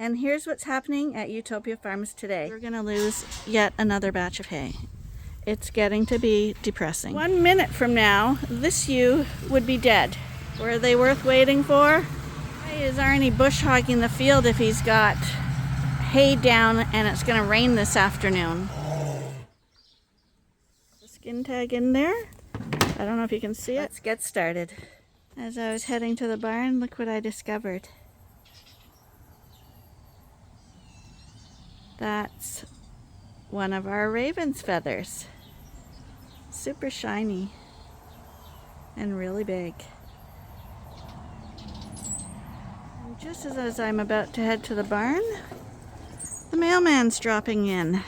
And here's what's happening at Ewetopia Farms today. We're gonna lose yet another batch of hay. It's getting to be depressing. 1 minute from now, this ewe would be dead. Were they worth waiting for? Why is Arnie bush hogging the field if he's got hay down and it's gonna rain this afternoon? The skin tag in there. I don't know if you can see it. Let's get started. As I was heading to the barn, look what I discovered. That's one of our raven's feathers. Super shiny and really big. And just as I'm about to head to the barn, the mailman's dropping in.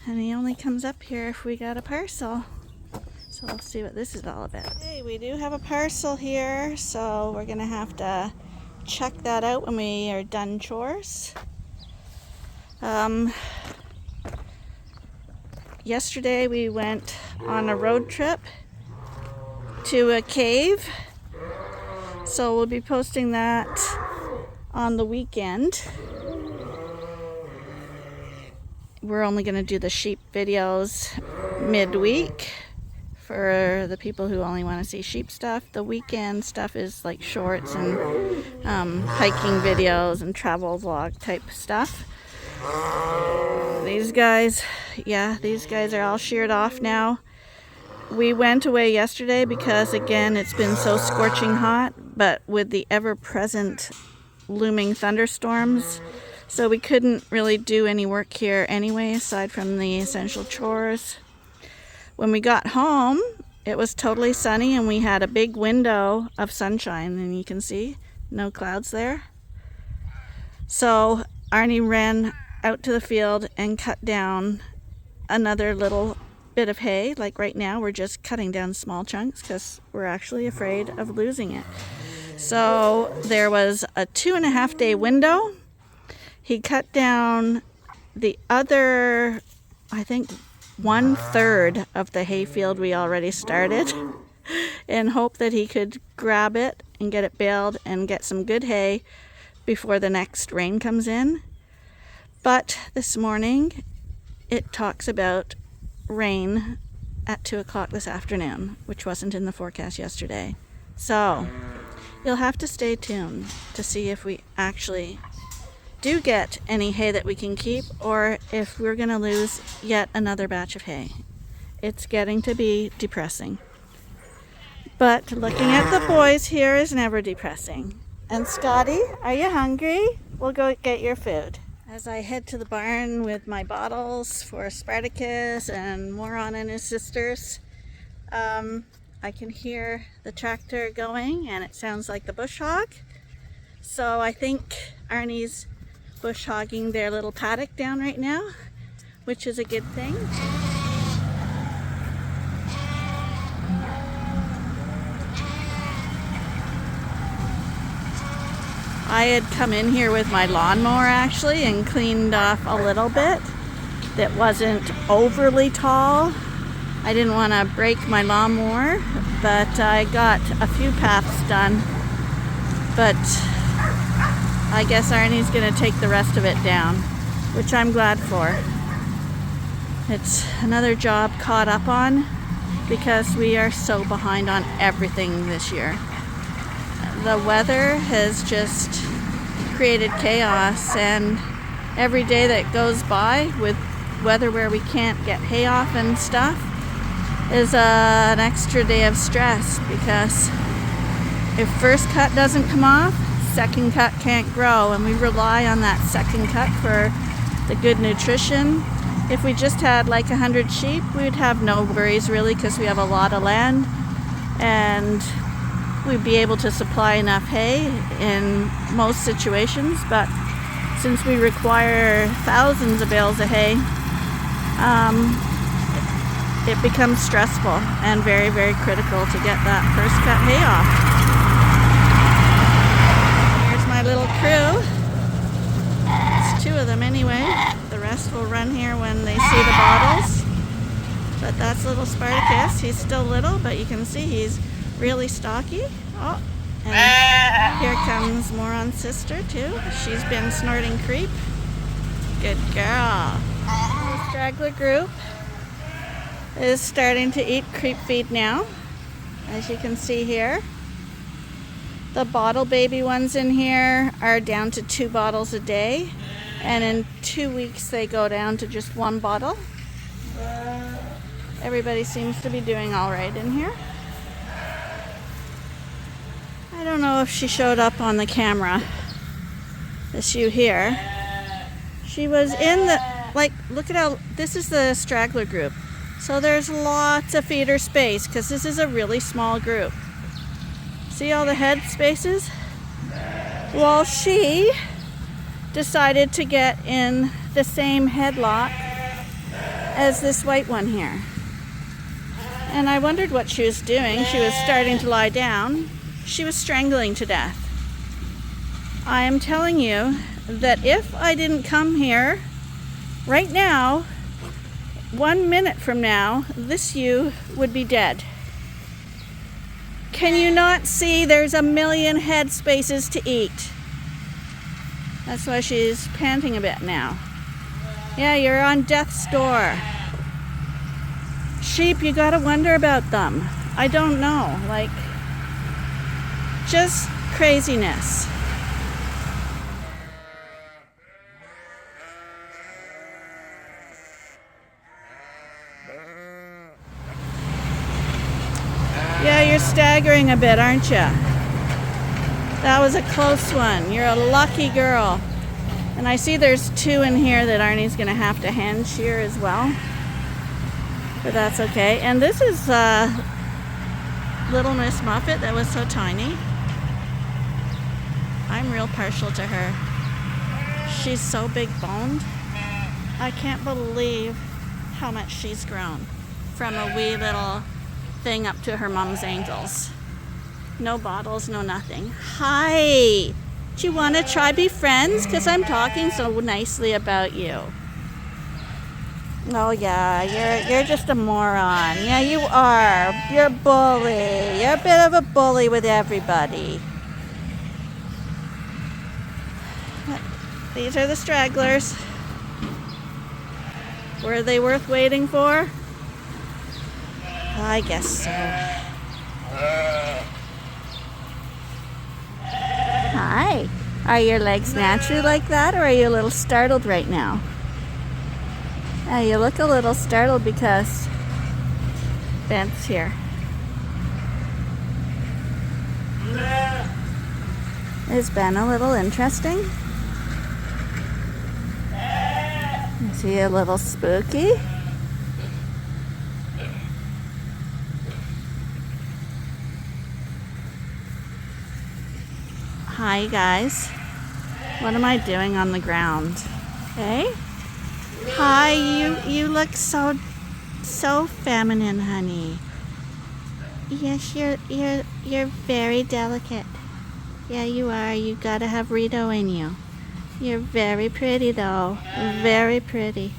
And he only comes up here if we got a parcel. So we'll see what this is all about. Hey, we do have a parcel here, so we're gonna have to check that out when we are done chores. Yesterday we went on a road trip to a cave, so we'll be posting that on the weekend. We're only going to do the sheep videos midweek for the people who only want to see sheep stuff. The weekend stuff is like shorts and hiking videos and travel vlog type stuff. These guys are all sheared off now. We went away yesterday because, again, it's been so scorching hot, but with the ever-present looming thunderstorms, so we couldn't really do any work here anyway, aside from the essential chores. When we got home, it was totally sunny, and we had a big window of sunshine, and you can see no clouds there. So Arnie ran out to the field and cut down another little bit of hay. Like right now we're just cutting down small chunks because we're actually afraid of losing it. So there was a 2.5 day window. He cut down the other, I think 1/3 of the hay field we already started in hope that he could grab it and get it baled and get some good hay before the next rain comes in. But this morning, it talks about rain at 2 o'clock this afternoon, which wasn't in the forecast yesterday. So, you'll have to stay tuned to see if we actually do get any hay that we can keep, or if we're going to lose yet another batch of hay. It's getting to be depressing. But looking at the boys here is never depressing. And Scotty, are you hungry? We'll go get your food. As I head to the barn with my bottles for Spartacus and Moron and his sisters, I can hear the tractor going and it sounds like the bush hog. So I think Arnie's bush hogging their little paddock down right now, which is a good thing. I had come in here with my lawnmower actually and cleaned off a little bit that wasn't overly tall. I didn't want to break my lawnmower, but I got a few paths done. But I guess Arnie's going to take the rest of it down, which I'm glad for. It's another job caught up on because we are so behind on everything this year. The weather has just created chaos, and every day that goes by with weather where we can't get hay off and stuff is an extra day of stress, because if first cut doesn't come off, second cut can't grow, and we rely on that second cut for the good nutrition. If we just had like 100 sheep, we'd have no worries really, because we have a lot of land and we'd be able to supply enough hay in most situations. But since we require thousands of bales of hay, it becomes stressful and very, very critical to get that first cut hay off. Here's my little crew. It's 2 of them anyway. The rest will run here when they see the bottles. But that's little Spartacus. He's still little, but you can see he's really stocky. Oh, and Here comes Moron's sister too. She's been snorting creep. Good girl. The straggler group is starting to eat creep feed now, as you can see here. The bottle baby ones in here are down to 2 bottles a day, and in 2 weeks they go down to just 1 bottle. Everybody seems to be doing all right in here. I don't know if she showed up on the camera, this ewe here. She was in the, like, look at how, this is the straggler group. So there's lots of feeder space because this is a really small group. See all the head spaces? Well, she decided to get in the same headlock as this white one here. And I wondered what she was doing. She was starting to lie down. She was strangling to death. I am telling you that if I didn't come here right now, 1 minute from now, this ewe would be dead. Can you not see there's a million head spaces to eat? That's why she's panting a bit now. Yeah, you're on death's door. Sheep, you gotta wonder about them. I don't know, like, just craziness. Yeah, you're staggering a bit, aren't you? That was a close one. You're a lucky girl. And I see there's 2 in here that Arnie's going to have to hand shear as well. But that's okay. And this is Little Miss Muffet that was so tiny. I'm real partial to her. She's so big boned. I can't believe how much she's grown from a wee little thing up to her mom's ankles. No bottles, no nothing. Hi! Do you want to try be friends? Because I'm talking so nicely about you. Oh yeah, you're just a moron. Yeah, you are. You're a bully. You're a bit of a bully with everybody. These are the stragglers. Were they worth waiting for? I guess so. Hi. Are your legs naturally like that, or are you a little startled right now? You look a little startled because Ben's here. Is Ben a little interesting? Is he a little spooky? Hi guys. What am I doing on the ground? Hey? Hi, you look so feminine, honey. Yes, you're very delicate. Yeah, you are. You gotta have Rito in you. You're very pretty though. Very pretty.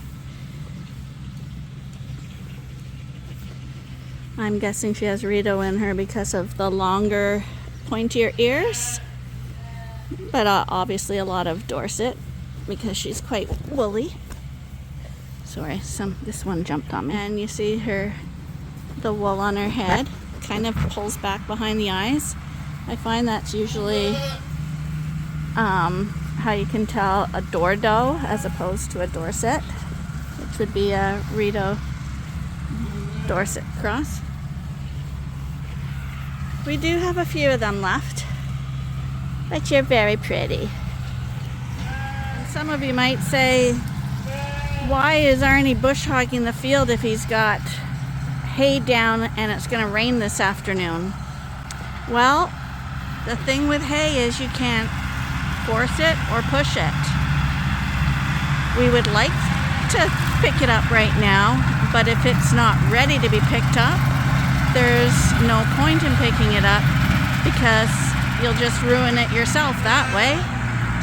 I'm guessing she has Rito in her because of the longer, pointier ears. But obviously a lot of Dorset because she's quite woolly. Sorry, this one jumped on me. And you see the wool on her head kind of pulls back behind the eyes. I find that's usually how you can tell a Dordo as opposed to a Dorset, which would be a Rito Dorset cross. We do have a few of them left. But you're very pretty. And some of you might say, why is Arnie bush hogging the field if he's got hay down and it's going to rain this afternoon? Well, the thing with hay is you can't force it or push it. We would like to pick it up right now, but if it's not ready to be picked up, there's no point in picking it up because you'll just ruin it yourself that way.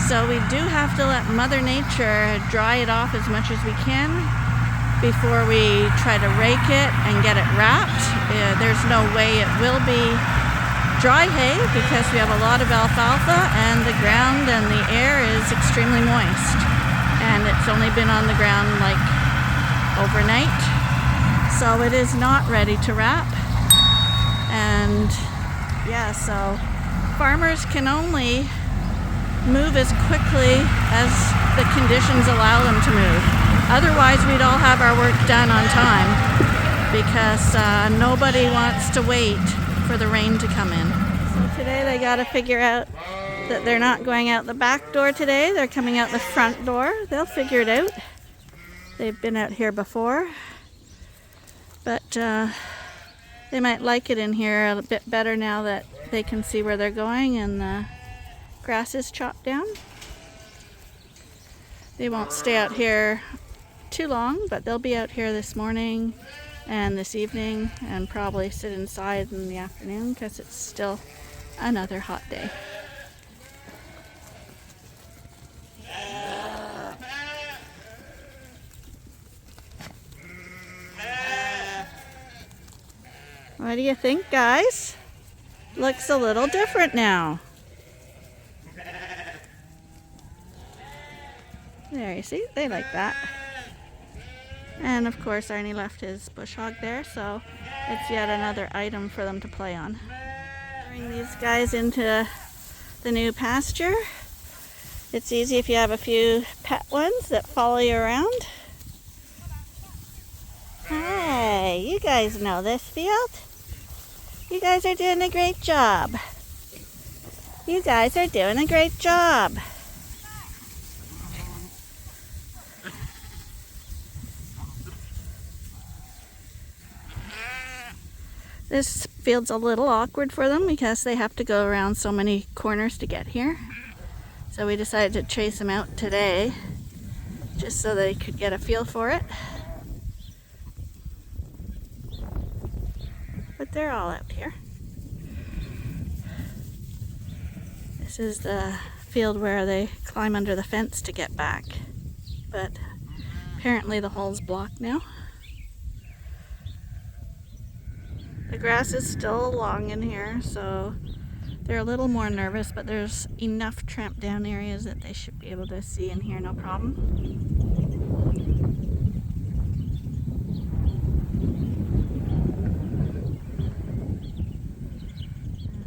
So we do have to let Mother Nature dry it off as much as we can before we try to rake it and get it wrapped. There's no way it will be dry hay because we have a lot of alfalfa and the ground and the air is extremely moist. And it's only been on the ground like overnight. So it is not ready to wrap. And yeah, so farmers can only move as quickly as the conditions allow them to move. Otherwise, we'd all have our work done on time because nobody wants to wait for the rain to come in. So today they got to figure out that they're not going out the back door today. They're coming out the front door. They'll figure it out. They've been out here before. But they might like it in here a bit better now that they can see where they're going and the grass is chopped down. They won't stay out here too long, but they'll be out here this morning and this evening and probably sit inside in the afternoon because it's still another hot day. What do you think, guys? Looks a little different now. There, you see? They like that. And of course Arnie left his bush hog there, so it's yet another item for them to play on. Bring these guys into the new pasture. It's easy if you have a few pet ones that follow you around. Hey, you guys know this field. You guys are doing a great job. You guys are doing a great job. This field's a little awkward for them because they have to go around so many corners to get here. So we decided to chase them out today just so they could get a feel for it. But they're all out here. This is the field where they climb under the fence to get back. But apparently the hole's blocked now. The grass is still long in here, so they're a little more nervous, but there's enough tramped down areas that they should be able to see in here, no problem.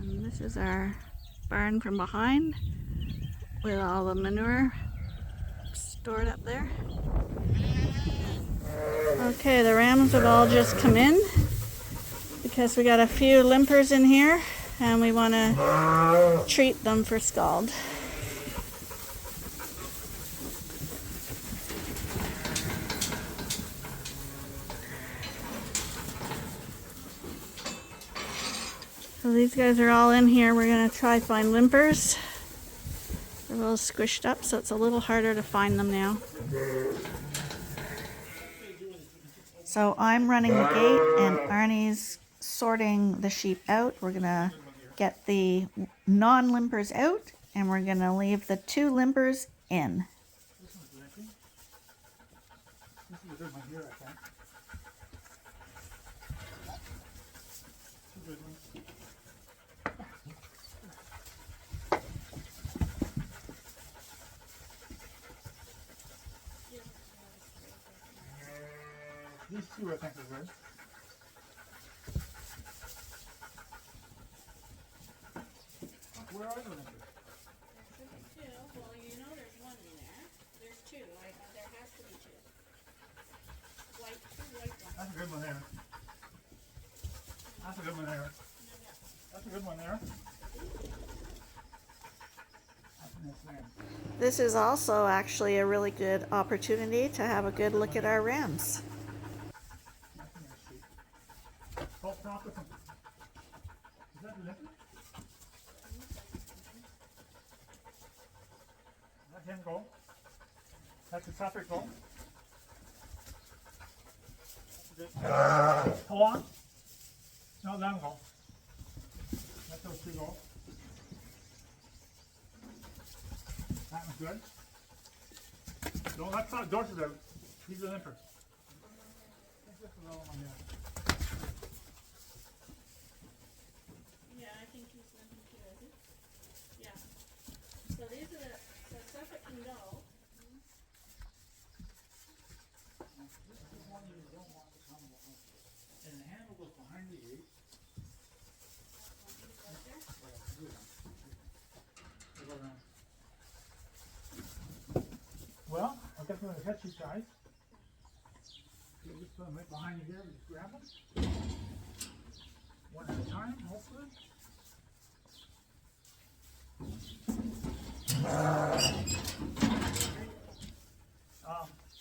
And this is our barn from behind with all the manure stored up there. Okay, the rams have all just come in because we got a few limpers in here and we want to treat them for scald. So these guys are all in here. We're going to try find limpers. They're a little squished up, so it's a little harder to find them now. So I'm running the gate and Arnie's sorting the sheep out. We're going to get the non-limpers out and we're going to leave the 2 limpers in. This one's limping. This is a good one here, I think. Two good ones. These 2 I think are good. Where are the limpers? Well, you know there's one in there. There's 2. There has to be 2. Two white ones. That's a good one there. That's a good one there. That's a good one there. That's a nice lamb. This is also actually a really good opportunity to have a good look at our rams. That's a nice sheep. Oh, stop with them. Is that a limper? Let him go. That's a separate go. Hold on. No, let him go. Let those 2 go. That one's good. Don't let the dorsals out. These are limpers. There's just a little one there. Yeah, I think he's one you don't want to come along. And the handle goes behind the gate. Well, I've got some of the catchy guys. You just put them right behind you here and just grab them. One at a time, hopefully.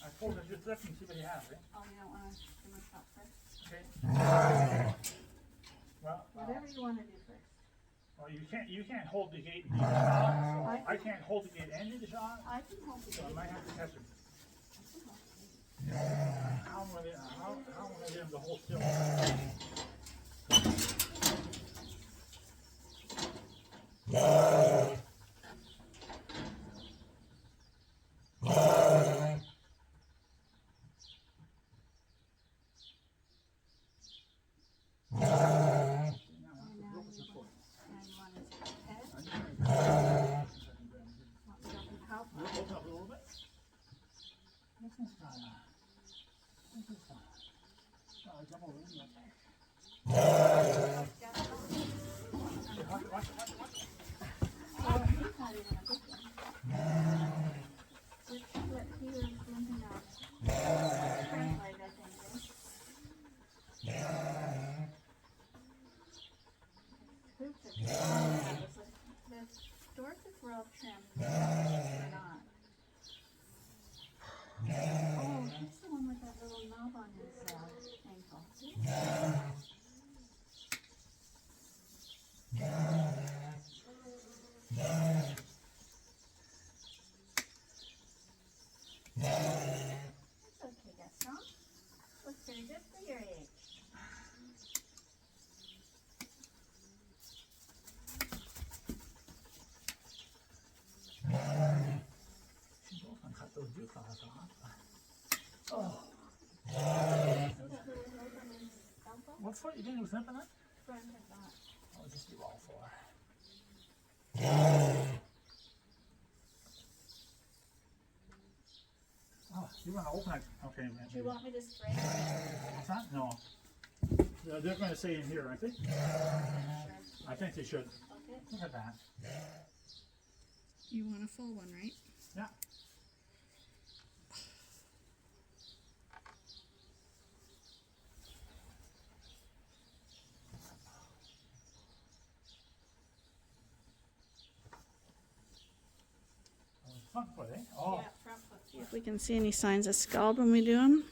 I told her just lift and see what you have, right? Oh, you don't want to do my top first? Okay. Well, Whatever you want to do first. well, you can't hold the gate and do the shot. So I can't hold the gate and do the shot. I can hold the So I gate. might have to catch him. How am I gonna get him to hold still? Open up a little bit. This is fine. This is fine. Jump over in there. Watch it, watch it, watch it, watch it. Oh, he's not even a big one. Which foot he was limping on? Front leg, I think, right? Hoops are good. The Dorcas were all trimmed. They're not. Oh, he's the one with that little knob on his ankle. It's okay, Gaston. Looks very good for your age. She's also gonna cut those juice claws off. Oh. See that little hook on his elbow? What foot? You think it was limping that? Front of that. I'll just do all four. Oh, you want to open it? Okay, man. Do you want me to spray? What's that? No. They're going to say in here, I think. I think they should. Okay. Look at that. You want a full one, right? Yeah. Front foot, eh? Oh. Yeah, front foot. See if we can see any signs of scald when we do them.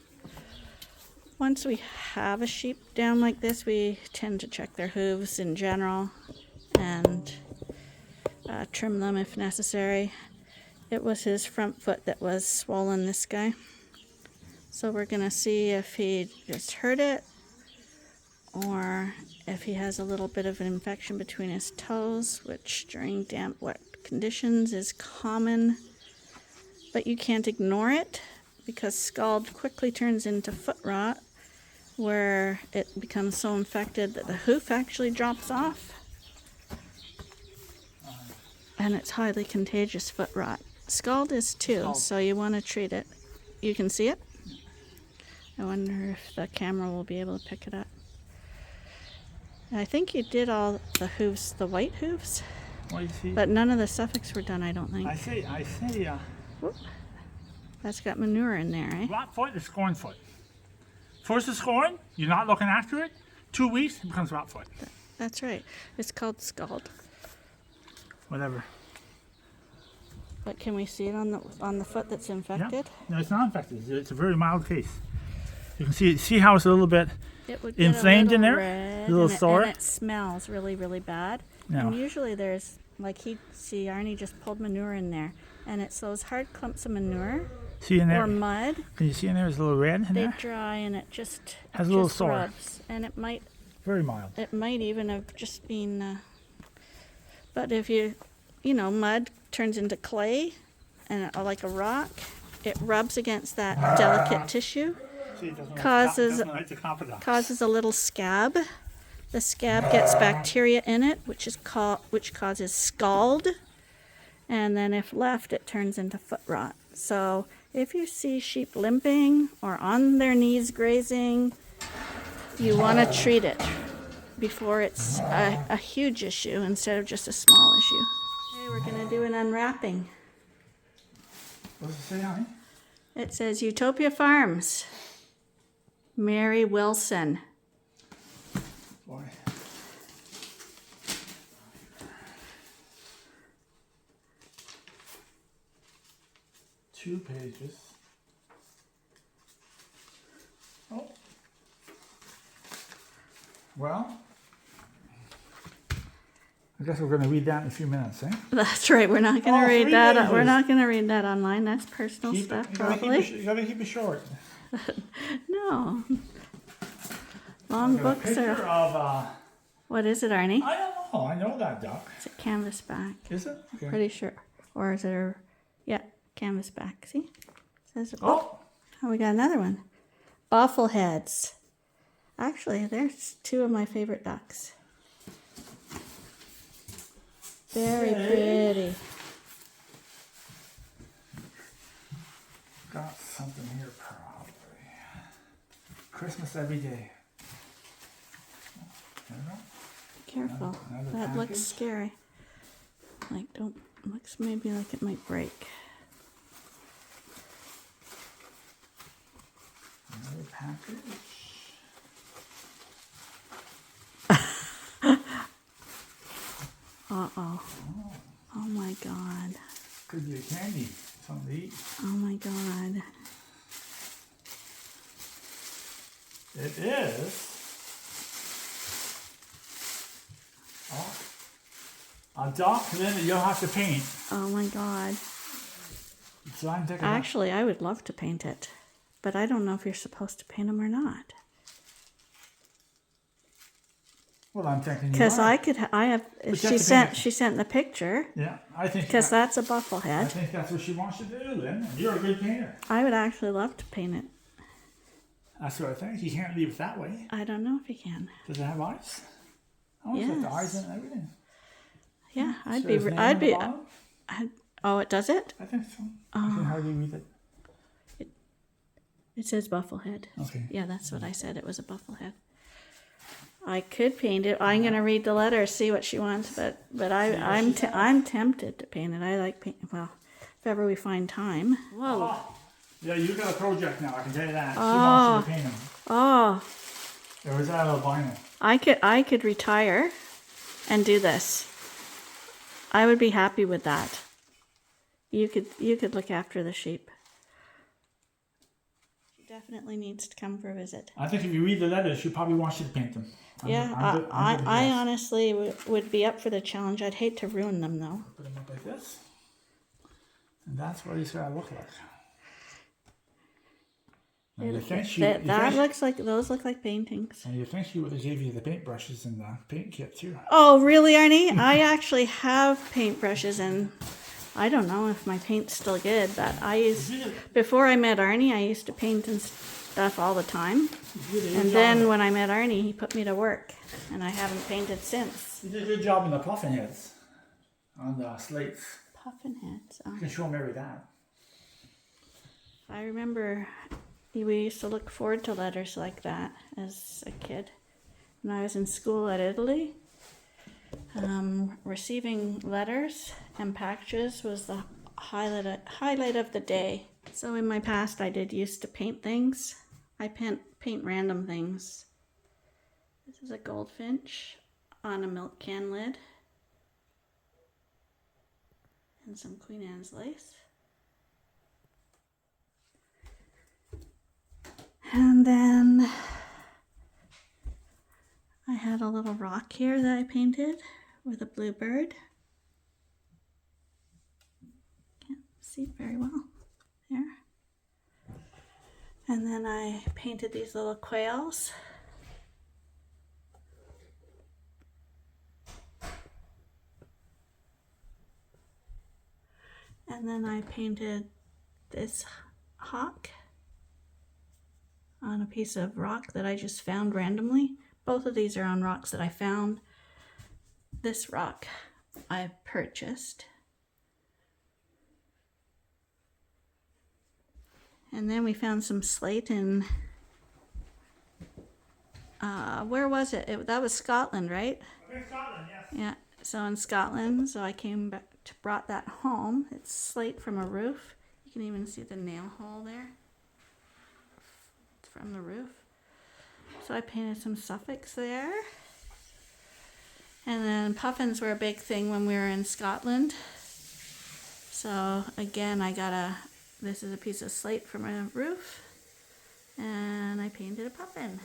Once we have a sheep down like this, we tend to check their hooves in general and trim them if necessary. It was his front foot that was swollen, this guy. So we're going to see if he just hurt it or if he has a little bit of an infection between his toes, which during damp, wet conditions is common. But you can't ignore it because scald quickly turns into foot rot where it becomes so infected that the hoof actually drops off. And it's highly contagious foot rot. Scald is too, so you want to treat it. You can see it? I wonder if the camera will be able to pick it up. I think you did all the hooves, the white hooves, Well, you see, but none of the Suffolks were done, I don't think. I say, Whoop. That's got manure in there, eh? rot foot is scorn foot. First is scorn, you're not looking after it. 2 weeks, it becomes rot foot. That's right. It's called scald. Whatever. But can we see it on the foot that's Yeah. infected? No, it's not infected. It's a very mild case. You can see how it's a little bit It would inflamed get in there, red, a little and sore. and it smells really, really bad. Yeah. And usually there's, like Arnie just pulled manure in there, and it's those hard clumps of manure See in there? or mud. Can you see in there? There's a little red in They there. dry and it just Has a little just sore. rubs, and it might Very mild. even have just been. But if mud turns into clay, and like a rock, it rubs against that delicate tissue. See, it doesn't Causes- doesn't like the confidant. Causes a little scab. The scab gets bacteria in it, which causes scald, and then if left, it turns into foot rot. So if you see sheep limping or on their knees grazing, you want to treat it before it's a huge issue instead of just a small issue. Okay, we're going to do an unwrapping. What does it say, honey? It says Ewetopia Farms, Mary Wilson. Boy. Two pages. Oh. Well, I guess we're going to read that in a few minutes, eh? That's right. We're not going to read 3 that. pages. We're not going to read that online. That's personal stuff, You probably. gotta keep it short. No. Long books Picture are. of, What is it, Arnie? I don't know. I know that duck. It's a canvas back. Is it? Okay. Pretty sure. Or is it a. Yeah, canvas back. See? It says. Oh. Oh, we got another one. Boffleheads. Actually, there's two of my favorite ducks. Very pretty. Got something here probably. Christmas every day. There we go. Careful. Another That looks package. scary. Like, don't. Looks maybe like it might break. Another package. Uh-oh. Oh my God. Could be a candy. Something to eat. Oh my God. It is. Oh, a document that you'll have to paint. Oh my God. So I'm thinking. Actually, I would love to paint it, but I don't know if you're supposed to paint them or not. Well, I'm thinking. Because I have. you have She to sent. paint it. She sent the picture. Yeah, I think. Because that's a I bufflehead. think that's what she wants you to do, Lynn. You're a good painter. I would actually love to paint it. That's what I think. You can't leave it that way. I don't know if you can. Does it have eyes? Oh, it's got the Yes. eyes in it and everything. Yeah, So his name on the bottom? Oh, it does it? I think so. I can hardly read it. It says bufflehead. Okay. Yeah, that's what I said. It was a bufflehead. I could paint it. I'm gonna read the letter, see what she wants, but I'm tempted to paint it. I like paint. Well, if ever we find time. Whoa. Oh, yeah, you got a project now. I can tell you that. She wants you to paint them. Oh, Or is that albino? I could retire and do this. I would be happy with that. You could look after the sheep. She definitely needs to come for a visit. I think if you read the letter, she probably wants you to paint them. I honestly would be up for the challenge. I'd hate to ruin them though. Put them up like this. And that's what he's got to look like. And you think she, Those look like paintings. and you think she would have gave you the paintbrushes and the paint kit too. Oh, really, Arnie? I actually have paintbrushes, and I don't know if my paint's still good, but before I met Arnie, I used to paint and stuff all the time. And then when I met Arnie, he put me to work, and I haven't painted since. You did a good job on the puffin heads. On the slates. Puffin heads. You can show Mary that. I remember we used to look forward to letters like that as a kid. When I was in school at Italy, receiving letters and packages was the highlight of the day. So in my past, I did used to paint things. I paint random things. This is a goldfinch on a milk can lid. And some Queen Anne's lace. And then I had a little rock here that I painted with a bluebird. Can't see it very well there. And then I painted these little quails. And then I painted this hawk on a piece of rock that I just found randomly. Both of these are on rocks that I found. This rock I purchased. And then we found some slate in, where was it? That was Scotland, right? Okay, Scotland, yes. Yeah, so in Scotland, so I came back, brought that home. It's slate from a roof. You can even see the nail hole there. It's from the roof. So I painted some suffix there. And then puffins were a big thing when we were in Scotland. So again, this is a piece of slate from a roof. And I painted a puffin.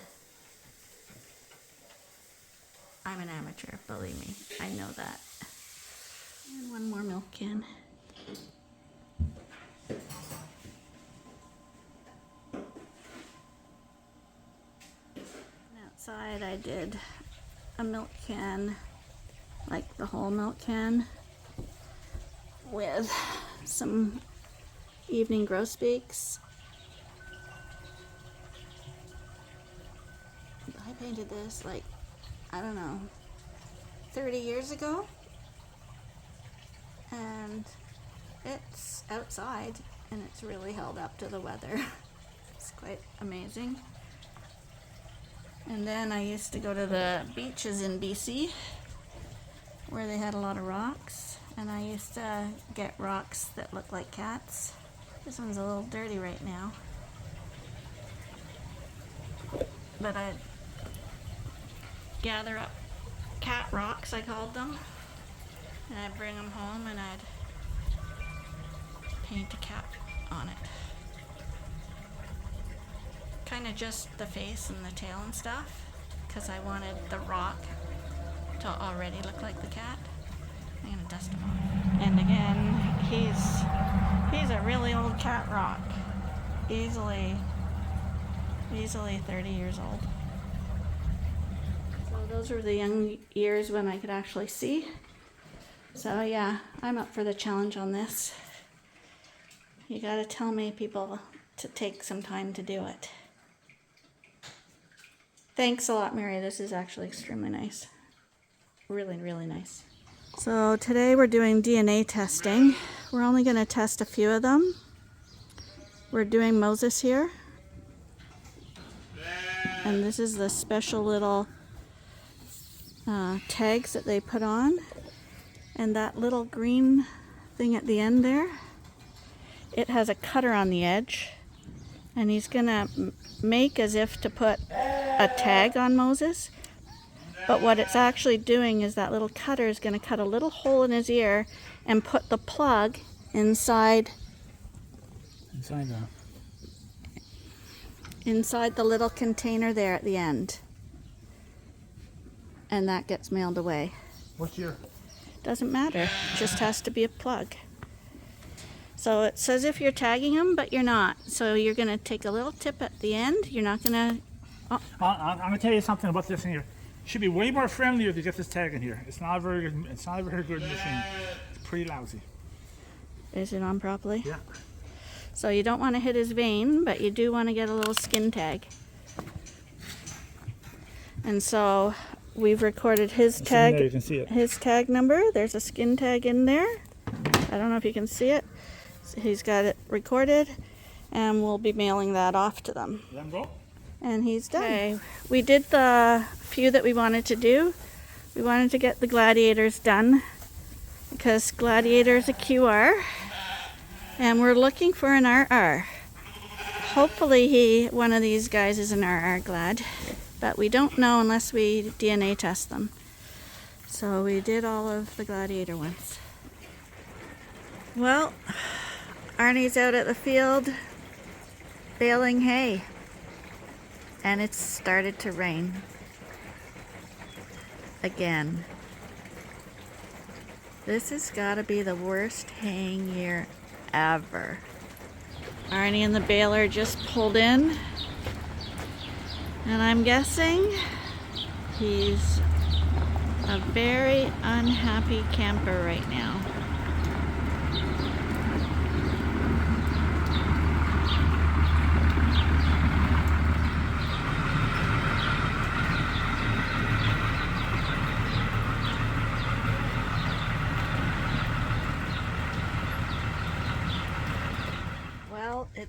I'm an amateur, believe me. I know that. And one more milk can. And outside I did a milk can, like the whole milk can, with some evening grosbeaks. I painted this like, I don't know, 30 years ago, and it's outside and it's really held up to the weather. It's quite amazing. And then I used to go to the beaches in BC where they had a lot of rocks, and I used to get rocks that look like cats. This one's a little dirty right now, but I'd gather up cat rocks, I called them, and I'd bring them home and I'd paint a cat on it. Kind of just the face and the tail and stuff, because I wanted the rock to already look like the cat. I'm gonna dust him off. And again, he's a really old cat rock. Easily 30 years old. So those were the young years when I could actually see. So yeah, I'm up for the challenge on this. You gotta tell me, people, to take some time to do it. Thanks a lot, Mary. This is actually extremely nice. Really, really nice. So today we're doing DNA testing. We're only going to test a few of them. We're doing Moses here. And this is the special little tags that they put on. And that little green thing at the end there, it has a cutter on the edge. And he's going to make as if to put a tag on Moses. But what it's actually doing is that little cutter is going to cut a little hole in his ear and put the plug inside the little container there at the end. And that gets mailed away. What's your? Doesn't matter. It just has to be a plug. So it says if you're tagging them, but you're not. So you're going to take a little tip at the end. You're not going to... Oh. I'm going to tell you something about this in here. Should be way more friendlier to get this tag in here. It's not a very good. It's not a very good machine. It's pretty lousy. Is it on properly? Yeah. So you don't want to hit his vein, but you do want to get a little skin tag. And so we've recorded his tag. There, you can see it. His tag number. There's a skin tag in there. I don't know if you can see it. So he's got it recorded, and we'll be mailing that off to them. Let him go. And he's done. Okay. We did the few that we wanted to do. We wanted to get the gladiators done because gladiator is a QR, and we're looking for an RR. Hopefully one of these guys is an RR glad, but we don't know unless we DNA test them. So we did all of the gladiator ones. Well, Arnie's out at the field baling hay. And it's started to rain again. This has got to be the worst haying year ever. Arnie and the baler just pulled in, and I'm guessing he's a very unhappy camper right now.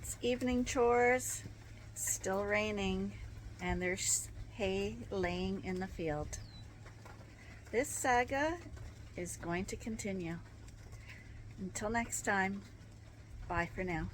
It's evening chores, it's still raining, and there's hay laying in the field. This saga is going to continue. Until next time, bye for now.